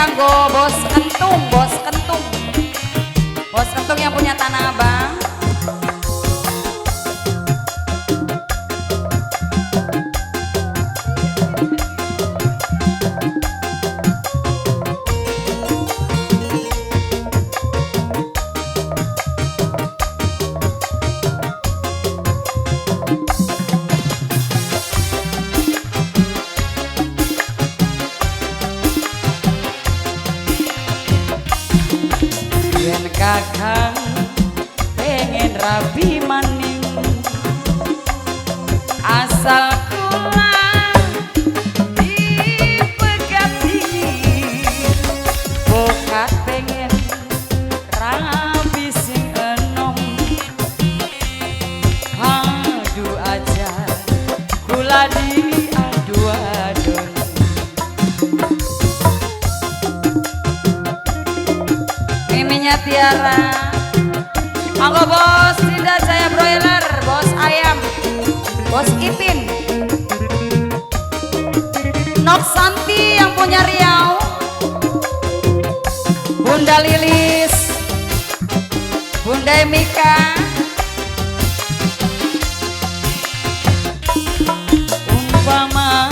kanggo Bos Kentung, Bos Kentung. Bos Kentung yang punya Tanah Abang. Yen kakang pengen rabi maning asal kula dipegat dingin bokat pengen rabi sing enom adu aja kula diadu-adun. Miminya Tiara, monggo Bos Dinda Jaya Broiler, Bos Ayam, Bos Ipin, Nok Santi yang punya Riau, Bunda Lilis, Bunda Mika, Umpama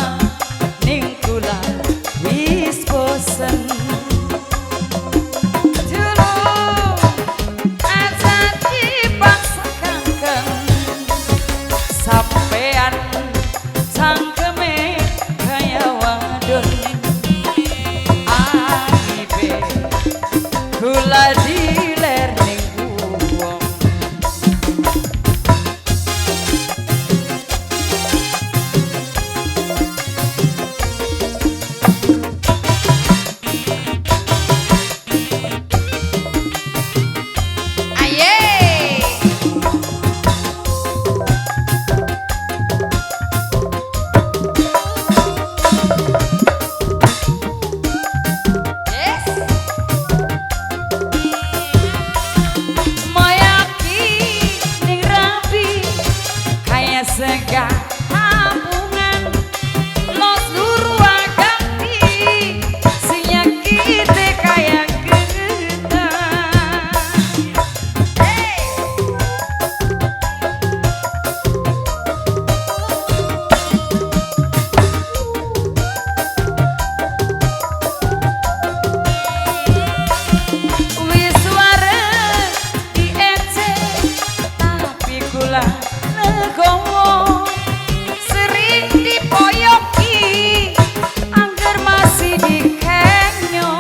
ning kula wis bosen sampean cangkeme kaya wadon aibe kula diler ning wong. Sega ampungan los duru ganti sinya kita kaya kita. Wis suara diece tapi kula legowo sering dipoyoki angger masih dikenyo.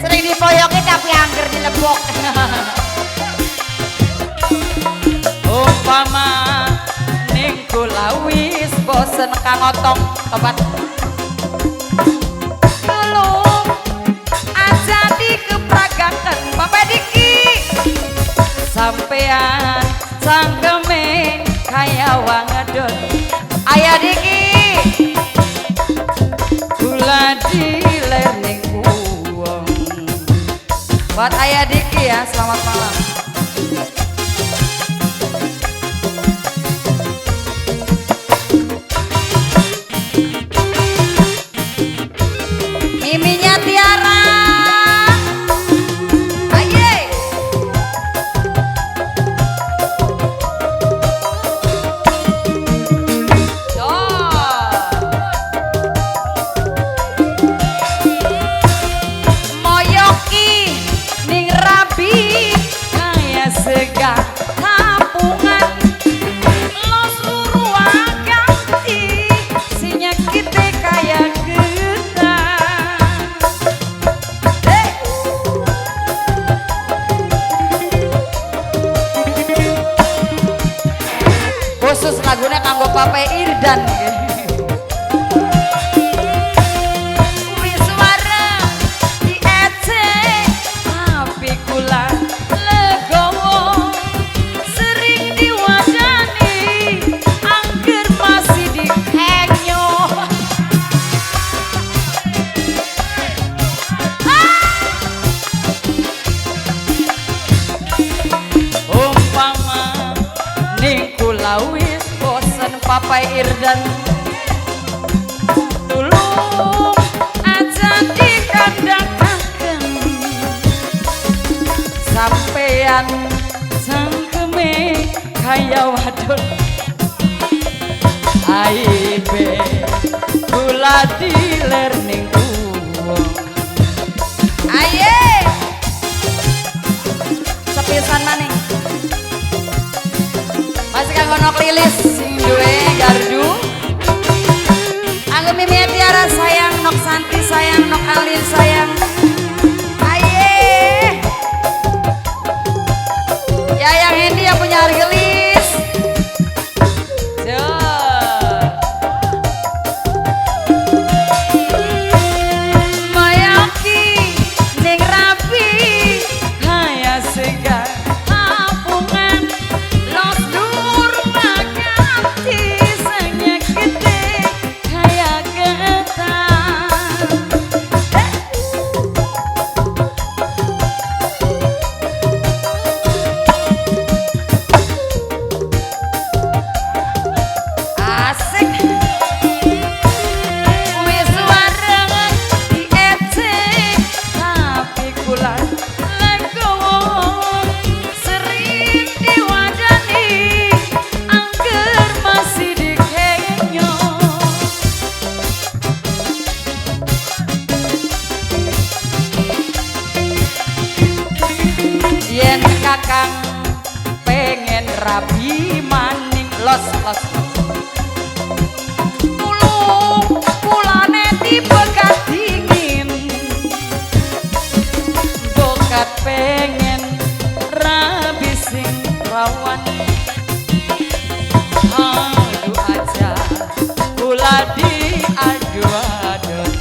sering dipoyoki tapi angger dilebok. Umpama ning kula wis bosen kang otong tobat Belum aja dikepragaken Bapak Diki. sampean cangkeme kaya wangedon Ayah Diki, kula diler ning wong. buat Ayah Diki ya, selamat malam. Miminya Tiara, aye. Moyoki ning rabi Kaya sega kampungan los luru ganti sinya kita kaya kita. khusus lagunya kanggo Pape Irdan. Wis suara diece tapi kula legowo sering diwadani angger masih dikenyo. Umpama ning kula wis bosen Papai Irdan tulung sampean cangkeme kaya wadon aibe kula diler ning wong Aye. Sepisan maning. Masih kanggo nok lilis sing duwe gardu. Anggo Mimi Tiara sayang, nok Santi sayang, nok Alin sayang. Aye. Ya yang Hendy yang punya rilis. Mayaki ning rapi kaya segar apungan los dur makanti sanya gede kaya getan Asik. wis warengan diecek tapi kula legowo sering diwadani angger masih dikenyo yen kakang pengen rabi maning los tulung kulane dibekat dingin bokat pengen rabi sing rawan adu aja kula diadu-adun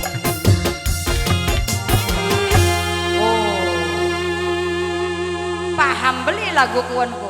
Paham beli lagu kuanku.